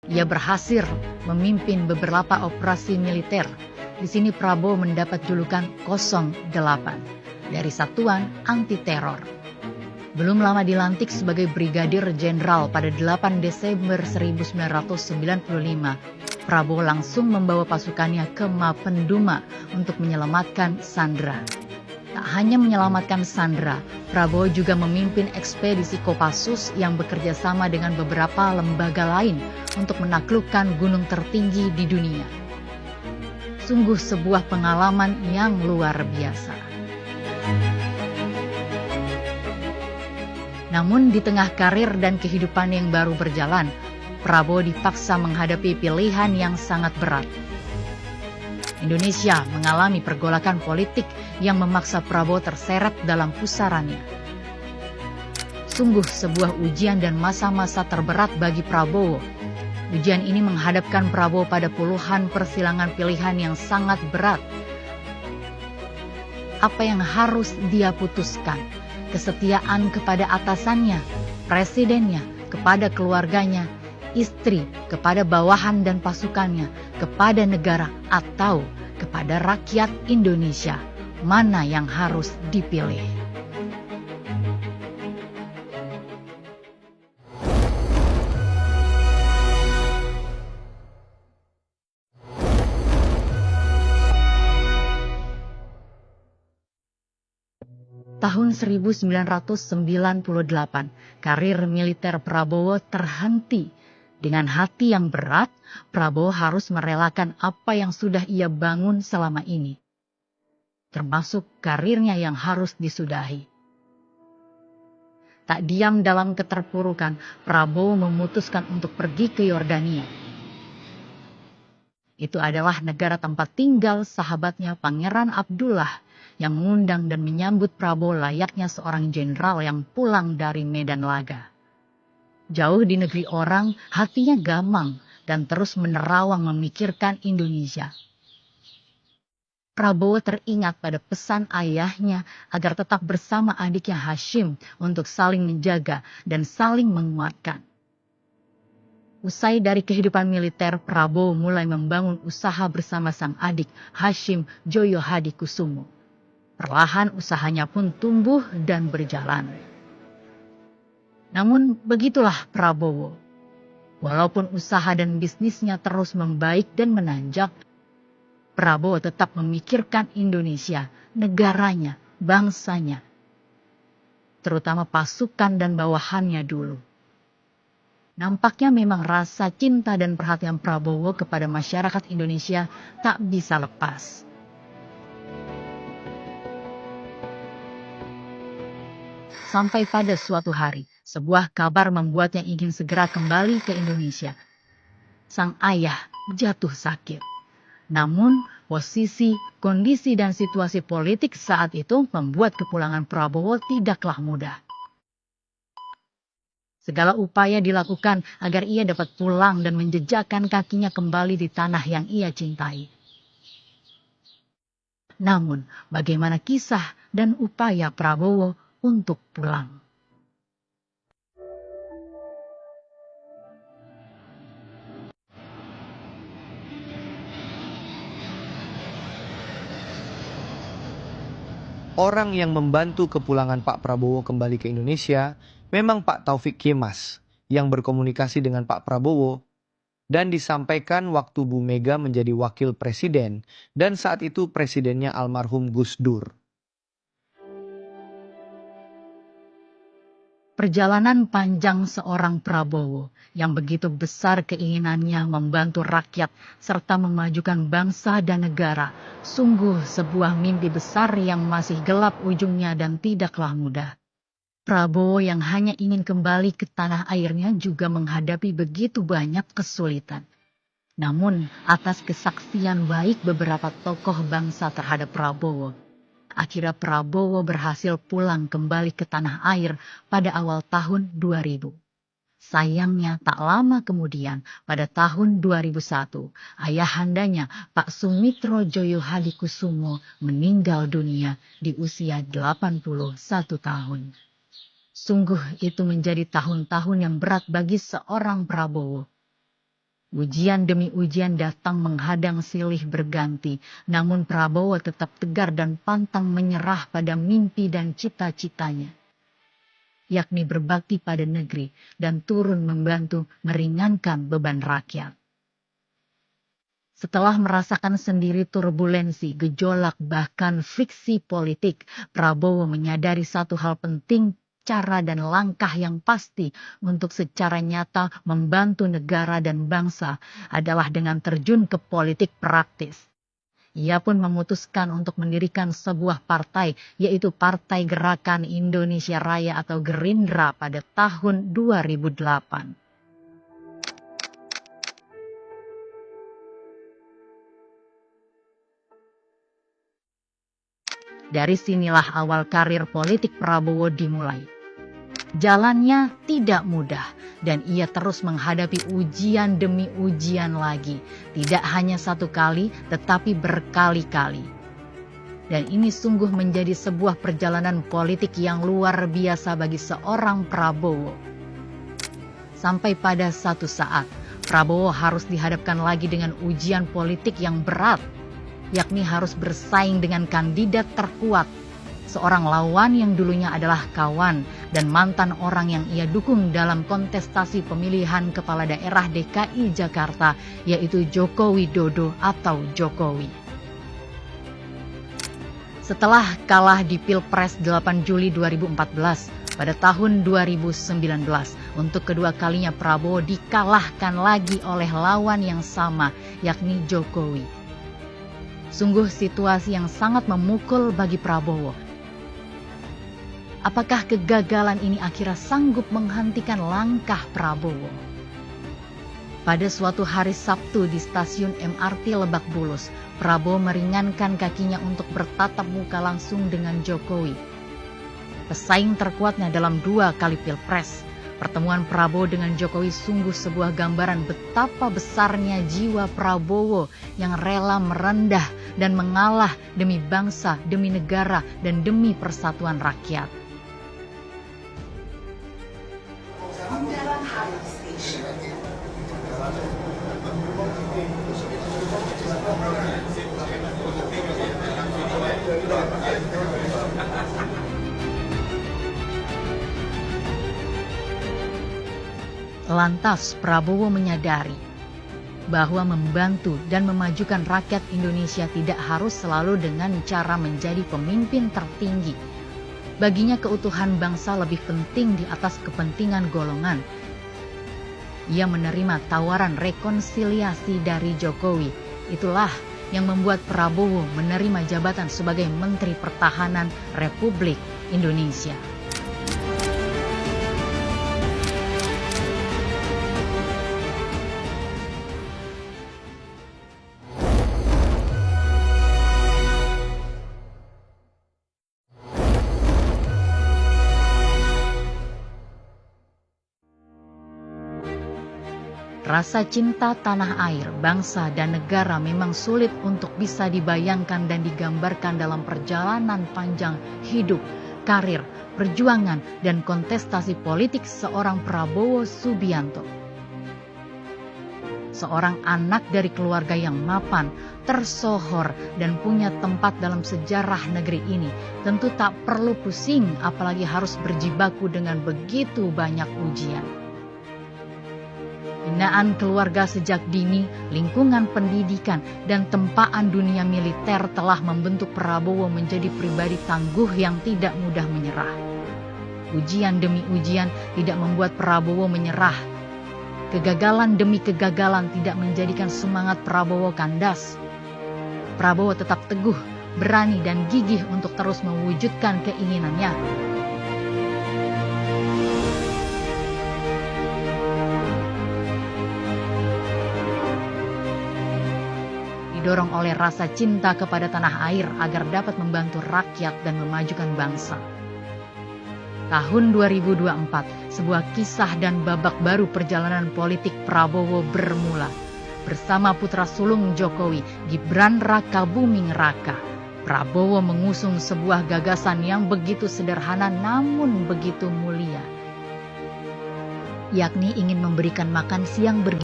Ia berhasil memimpin beberapa operasi militer. Di sini Prabowo mendapat julukan 08 dari Satuan Anti Teror. Belum lama dilantik sebagai Brigadir Jenderal pada 8 Desember 1995, Prabowo langsung membawa pasukannya ke Mapenduma untuk menyelamatkan Sandra. Tak hanya menyelamatkan Sandra, Prabowo juga memimpin ekspedisi Kopassus yang bekerja sama dengan beberapa lembaga lain untuk menaklukkan gunung tertinggi di dunia. Sungguh sebuah pengalaman yang luar biasa. Namun di tengah karir dan kehidupan yang baru berjalan, Prabowo dipaksa menghadapi pilihan yang sangat berat. Indonesia mengalami pergolakan politik yang memaksa Prabowo terseret dalam pusarannya. Sungguh sebuah ujian dan masa-masa terberat bagi Prabowo. Ujian ini menghadapkan Prabowo pada puluhan persilangan pilihan yang sangat berat. Apa yang harus dia putuskan? Kesetiaan kepada atasannya, presidennya, kepada keluarganya, istri, kepada bawahan dan pasukannya, kepada negara, atau kepada rakyat Indonesia. Mana yang harus dipilih? Tahun 1998, karir militer Prabowo terhenti. Dengan hati yang berat, Prabowo harus merelakan apa yang sudah ia bangun selama ini, termasuk karirnya yang harus disudahi. Tak diam dalam keterpurukan, Prabowo memutuskan untuk pergi ke Yordania. Itu adalah negara tempat tinggal sahabatnya Pangeran Abdullah yang mengundang dan menyambut Prabowo layaknya seorang jenderal yang pulang dari medan laga. Jauh di negeri orang, hatinya gamang dan terus menerawang memikirkan Indonesia. Prabowo teringat pada pesan ayahnya agar tetap bersama adiknya Hashim untuk saling menjaga dan saling menguatkan. Usai dari kehidupan militer, Prabowo mulai membangun usaha bersama sang adik Hashim Joyo Hadikusumo. Perlahan usahanya pun tumbuh dan berjalan. Namun begitulah Prabowo. Walaupun usaha dan bisnisnya terus membaik dan menanjak, Prabowo tetap memikirkan Indonesia, negaranya, bangsanya, terutama pasukan dan bawahannya dulu. Nampaknya memang rasa cinta dan perhatian Prabowo kepada masyarakat Indonesia tak bisa lepas. Sampai pada suatu hari, sebuah kabar membuatnya ingin segera kembali ke Indonesia. Sang ayah jatuh sakit. Namun, posisi, kondisi, dan situasi politik saat itu membuat kepulangan Prabowo tidaklah mudah. Segala upaya dilakukan agar ia dapat pulang dan menjejakkan kakinya kembali di tanah yang ia cintai. Namun, bagaimana kisah dan upaya Prabowo untuk pulang? Orang yang membantu kepulangan Pak Prabowo kembali ke Indonesia memang Pak Taufik Kemas yang berkomunikasi dengan Pak Prabowo dan disampaikan waktu Bu Mega menjadi wakil presiden dan saat itu presidennya almarhum Gus Dur. Perjalanan panjang seorang Prabowo yang begitu besar keinginannya membantu rakyat serta memajukan bangsa dan negara, sungguh sebuah mimpi besar yang masih gelap ujungnya dan tidaklah mudah. Prabowo yang hanya ingin kembali ke tanah airnya juga menghadapi begitu banyak kesulitan. Namun, atas kesaksian baik beberapa tokoh bangsa terhadap Prabowo, akhirnya Prabowo berhasil pulang kembali ke tanah air pada awal tahun 2000. Sayangnya tak lama kemudian pada tahun 2001, ayahandanya Pak Sumitro Joyo Hadikusumo meninggal dunia di usia 81 tahun. Sungguh itu menjadi tahun-tahun yang berat bagi seorang Prabowo. Ujian demi ujian datang menghadang silih berganti, namun Prabowo tetap tegar dan pantang menyerah pada mimpi dan cita-citanya, yakni berbakti pada negeri dan turun membantu meringankan beban rakyat. Setelah merasakan sendiri turbulensi, gejolak, bahkan friksi politik, Prabowo menyadari satu hal penting, cara dan langkah yang pasti untuk secara nyata membantu negara dan bangsa adalah dengan terjun ke politik praktis. Ia pun memutuskan untuk mendirikan sebuah partai, yaitu Partai Gerakan Indonesia Raya atau Gerindra pada tahun 2008. Dari sinilah awal karir politik Prabowo dimulai. Jalannya tidak mudah dan ia terus menghadapi ujian demi ujian lagi. Tidak hanya satu kali tetapi berkali-kali. Dan ini sungguh menjadi sebuah perjalanan politik yang luar biasa bagi seorang Prabowo. Sampai pada satu saat Prabowo harus dihadapkan lagi dengan ujian politik yang berat, yakni harus bersaing dengan kandidat terkuat, seorang lawan yang dulunya adalah kawan dan mantan orang yang ia dukung dalam kontestasi pemilihan kepala daerah DKI Jakarta, yaitu Joko Widodo atau Jokowi. Setelah kalah di Pilpres 8 Juli 2014, pada tahun 2019, untuk kedua kalinya Prabowo dikalahkan lagi oleh lawan yang sama, yakni Jokowi. Sungguh situasi yang sangat memukul bagi Prabowo. Apakah kegagalan ini akhirnya sanggup menghentikan langkah Prabowo? Pada suatu hari Sabtu di stasiun MRT Lebak Bulus, Prabowo meringankan kakinya untuk bertatap muka langsung dengan Jokowi, pesaing terkuatnya dalam 2 kali Pilpres. Pertemuan Prabowo dengan Jokowi sungguh sebuah gambaran betapa besarnya jiwa Prabowo yang rela merendah dan mengalah demi bangsa, demi negara, dan demi persatuan rakyat. Lantas Prabowo menyadari bahwa membantu dan memajukan rakyat Indonesia tidak harus selalu dengan cara menjadi pemimpin tertinggi. Baginya keutuhan bangsa lebih penting di atas kepentingan golongan. Ia menerima tawaran rekonsiliasi dari Jokowi. Itulah yang membuat Prabowo menerima jabatan sebagai Menteri Pertahanan Republik Indonesia. Rasa cinta tanah air, bangsa, dan negara memang sulit untuk bisa dibayangkan dan digambarkan dalam perjalanan panjang hidup, karir, perjuangan, dan kontestasi politik seorang Prabowo Subianto. Seorang anak dari keluarga yang mapan, tersohor, dan punya tempat dalam sejarah negeri ini, tentu tak perlu pusing apalagi harus berjibaku dengan begitu banyak ujian. Binaan keluarga sejak dini, lingkungan pendidikan, dan tempaan dunia militer telah membentuk Prabowo menjadi pribadi tangguh yang tidak mudah menyerah. Ujian demi ujian tidak membuat Prabowo menyerah. Kegagalan demi kegagalan tidak menjadikan semangat Prabowo kandas. Prabowo tetap teguh, berani, dan gigih untuk terus mewujudkan keinginannya. Didorong oleh rasa cinta kepada tanah air agar dapat membantu rakyat dan memajukan bangsa. Tahun 2024, sebuah kisah dan babak baru perjalanan politik Prabowo bermula. Bersama putra sulung Jokowi, Gibran Rakabuming Raka, Prabowo mengusung sebuah gagasan yang begitu sederhana namun begitu mulia, yakni ingin memberikan makan siang bergizi